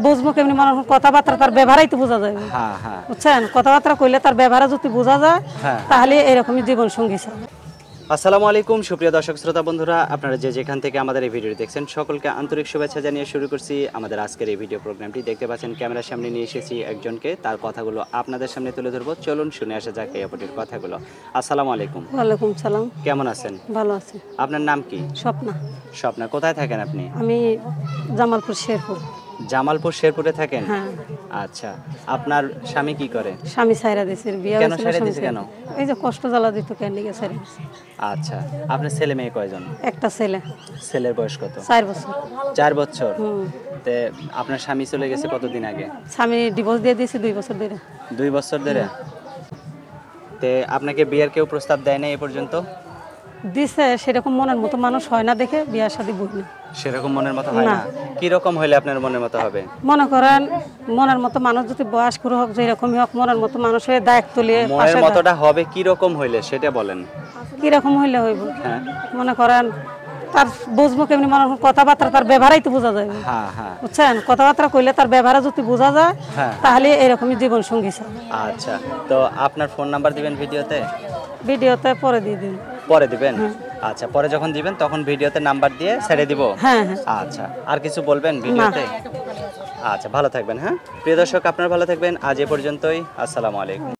বুঝবো কেমনি মানুষ কথাবার্তা তার ব্যবহারই তো বোঝা যাবে। হ্যাঁ হ্যাঁ বুঝছেন, কথাবার্তা কইলে তার ব্যবহার যদি বোঝা যায় তাহলে এরকমই জীবন সঙ্গী চাই। আসসালামু আলাইকুম সুপ্রিয় দর্শক শ্রোতা বন্ধুরা, আপনারা যে যেখান থেকে আমাদের এই ভিডিওটি দেখছেন সকলকে আন্তরিক শুভেচ্ছা জানিয়ে শুরু করছি আমাদের আজকের এই ভিডিও প্রোগ্রামটি। দেখতে পাচ্ছেন ক্যামেরার সামনে নিয়ে এসেছি একজনকে, তার কথাগুলো আপনাদের সামনে তুলে ধরবো। চলুন শুনে আসা যাক এই আপুটির কথাগুলো। আসসালামু আলাইকুম। ওয়ালাইকুম সালাম। কেমন আছেন? ভালো আছি। আপনার নাম কি? স্বপ্না। স্বপ্না। কোথায় থাকেন আপনি? আমি জামালপুর শেরপুর। জামালপুর শেরপুরে থাকেন? হ্যাঁ। আচ্ছা, আপনার স্বামী কি করে? স্বামী সাইরা দিছে, বিয়ে কেন হয়েছিল সাইরা স্বামী দিছে সাইরা। কেন? এই যে কষ্ট জ্বালা দিত কেন লিগে সাইরা দিছে। আচ্ছা, আপনার ছেলে মেয়ে কয়জন? একটা ছেলে। ছেলের বয়স কত? 4 বছর। 4 বছর। তে আপনার স্বামী চলে গেছে কতদিন আগে? স্বামী ডিভোর্স দিয়ে দিয়েছে 2 বছর ধরে। 2 বছর ধরে? তে আপনাকে বিয়ের কেউ প্রস্তাব দেয় না এ পর্যন্ত? দিছে, সেরকম মনের মতো মানুষ হয় না দেখে বিয়ার শাদী বই না। সেরকম মনের মতো হয় না? কি রকম হইলে আপনার মনের মতো হবে? মনে করেন মনের মতো মানুষ যদি বয়স করে হোক, যেরকমই হোক, মনের মতো মানুষের দায়িত্ব নিয়ে মনের মতোটা হবে কি রকম হইলে সেটা বলেন। কি রকম হইলে হইব? হ্যাঁ, মনে করেন তার বুঝবো কেমনি মানুষ কথাবার্তা তার ব্যবহারই তো বোঝা যাবে। হ্যাঁ হ্যাঁ বুঝছেন, কথাবার্তা কইলে তার ব্যবহার যদি বোঝা যায় তাহলে এরকমই জীবন সঙ্গী চাই। আচ্ছা, তো আপনার ফোন নাম্বার দিবেন ভিডিওতে? ভিডিওতে পরে দিয়ে দিন। পরে দিবেন? আচ্ছা, পরে যখন দিবেন তখন ভিডিওতে নাম্বার দিয়ে ছেড়ে দিব। হ্যাঁ হ্যাঁ। আচ্ছা, আর কিছু বলবেন ভিডিওতে? আচ্ছা, ভালো থাকবেন। হ্যাঁ প্রিয় দর্শক, আপনারা ভালো থাকবেন। আজ এ পর্যন্তই। আসসালামু আলাইকুম।